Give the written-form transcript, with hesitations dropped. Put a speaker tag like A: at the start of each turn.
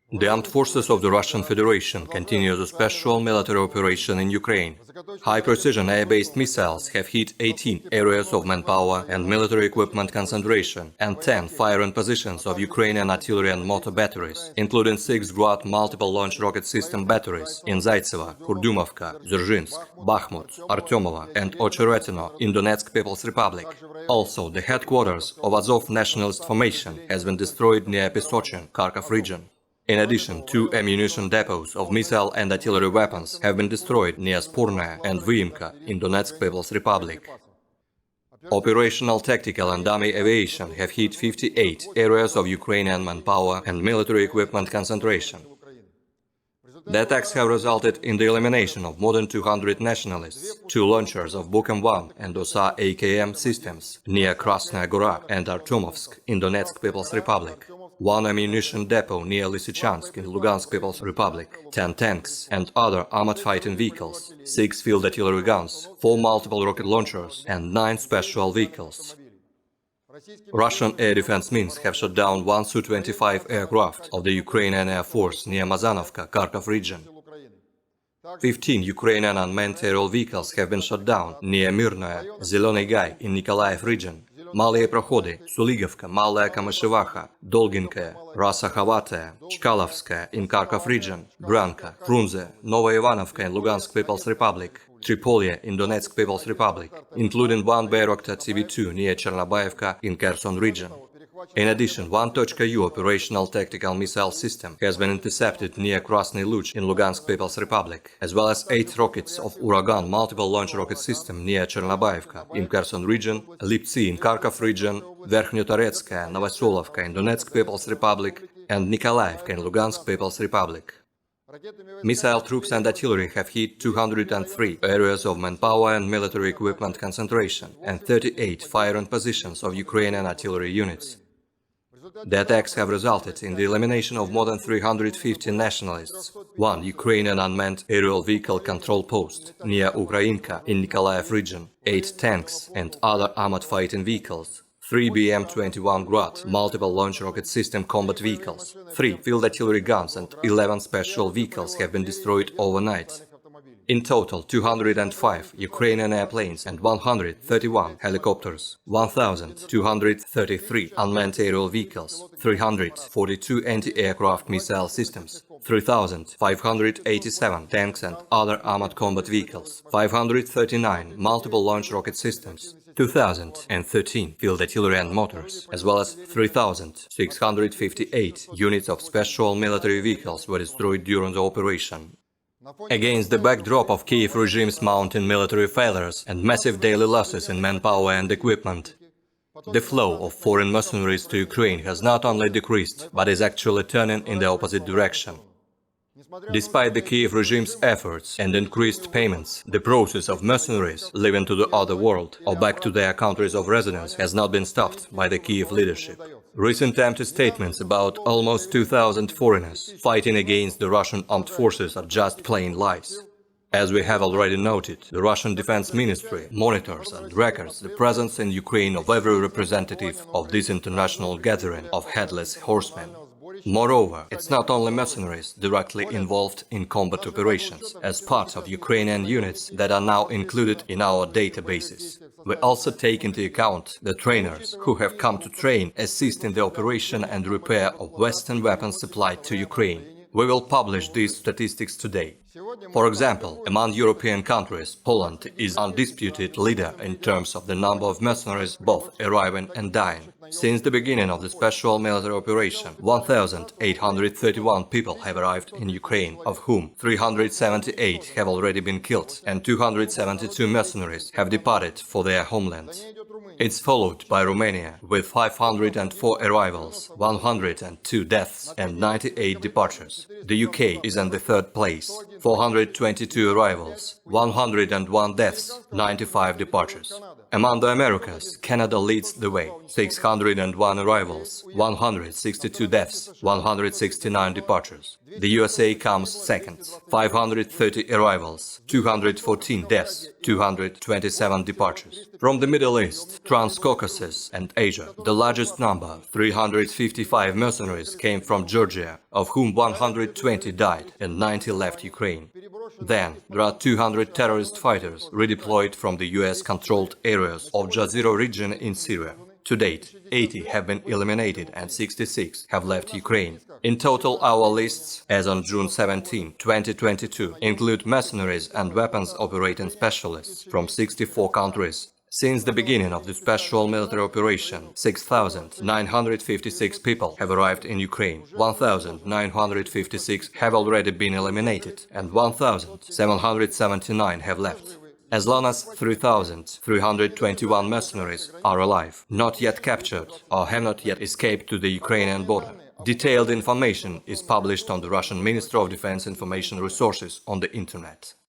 A: The armed forces of the Russian Federation continue the special military operation in Ukraine. High-precision air-based missiles have hit 18 areas of manpower and military equipment concentration and 10 firing positions of Ukrainian artillery and mortar batteries, including 6 Grad multiple launch rocket system batteries in Zaitsevo, Kurdymovka, Dzerzhinsk, Bakhmut, Artyomovo and Ocheretino in Donetsk People's Republic. Also, the headquarters of Azov nationalist formation has been destroyed near Pesochin, Kharkov region. In addition, 2 ammunition depots of missile and artillery weapons have been destroyed near Spurная and Vyimka in Donetsk People's Republic. Operational, tactical and army aviation have hit 58 areas of Ukrainian manpower and military equipment concentration. The attacks have resulted in the elimination of more than 200 nationalists, 2 launchers of Bukem-1 and OSA AKM systems near Krasnaya Gora and Artyomovsk in Donetsk People's Republic, 1 ammunition depot near Lysychansk in Lugansk People's Republic, 10 tanks and other armored fighting vehicles, 6 field artillery guns, 4 multiple rocket launchers and 9 special vehicles. Russian air defense means have shot down 1 Su-25 aircraft of the Ukrainian Air Force near Mazanovka, Kharkov region. 15 Ukrainian unmanned aerial vehicles have been shot down near Mirnoye, Zeleny Gai in Nikolaev region. Малые проходы, Suligovka, Malaya Kamyshevacha, Dolginkaya, Rasa Khavataya, Chkalovskaya in Kharkov region, Branka, Frunze, Novaya Ivanovka in Lugansk People's Republic, Tripolia in Donetsk People's Republic, including 1 Bayraktar TV-2 near Chernobyevka in Kherson region. In addition, 1.U operational tactical missile system has been intercepted near Krasny Luch in Lugansk People's Republic, as well as 8 rockets of Uragan multiple launch rocket system near Chernobyevka in Kherson region, Liptsy in Kharkov region, Verkhnyotoretskaya, Novoselovka in Donetsk People's Republic, and Nikolaevka in Lugansk People's Republic. Missile troops and artillery have hit 203 areas of manpower and military equipment concentration and 38 firing positions of Ukrainian artillery units. The attacks have resulted in the elimination of more than 350 nationalists, 1 Ukrainian unmanned aerial vehicle control post near Ukrainka in Nikolaev region, 8 tanks and other armored fighting vehicles, 3 BM-21 Grad multiple launch rocket system combat vehicles, 3 field artillery guns and 11 special vehicles have been destroyed overnight. In total, 205 Ukrainian airplanes and 131 helicopters, 1,233 unmanned aerial vehicles, 342 anti-aircraft missile systems, 3,587 tanks and other armored combat vehicles, 539 multiple launch rocket systems, 2,013 field artillery and mortars, as well as 3,658 units of special military vehicles were destroyed during the operation. Against the backdrop of Kiev regime's mounting military failures and massive daily losses in manpower and equipment, the flow of foreign mercenaries to Ukraine has not only decreased, but is actually turning in the opposite direction. Despite the Kiev regime's efforts and increased payments, the process of mercenaries leaving to the other world or back to their countries of residence has not been stopped by the Kiev leadership. Recent empty statements about almost 2,000 foreigners fighting against the Russian armed forces are just plain lies. As we have already noted, the Russian Defense Ministry monitors and records the presence in Ukraine of every representative of this international gathering of headless horsemen. Moreover, it's not only mercenaries directly involved in combat operations, as part of Ukrainian units that are now included in our databases. We also take into account the trainers who have come to train, assist in the operation and repair of Western weapons supplied to Ukraine. We will publish these statistics today. For example, among European countries, Poland is undisputed leader in terms of the number of mercenaries both arriving and dying. Since the beginning of the special military operation, 1,831 people have arrived in Ukraine, of whom 378 have already been killed and 272 mercenaries have departed for their homeland. It's followed by Romania, with 504 arrivals, 102 deaths and 98 departures. The UK is in the 3rd place, 422 arrivals, 101 deaths, 95 departures. Among the Americas, Canada leads the way, 601 arrivals, 162 deaths, 169 departures. The USA comes second, 530 arrivals, 214 deaths, 227 departures. From the Middle East, Transcaucasus and Asia, the largest number, 355 mercenaries, came from Georgia, of whom 120 died and 90 left Ukraine. Then, there are 200 terrorist fighters redeployed from the US-controlled areas of Jazira region in Syria. To date, 80 have been eliminated and 66 have left Ukraine. In total, our lists, as on June 17, 2022, include mercenaries and weapons operating specialists from 64 countries. Since the beginning of the special military operation, 6,956 people have arrived in Ukraine, 1,956 have already been eliminated, and 1,779 have left. As long as 3,321 mercenaries are alive, not yet captured, or have not yet escaped to the Ukrainian border. Detailed information is published on the Russian Ministry of Defense Information Resources on the Internet.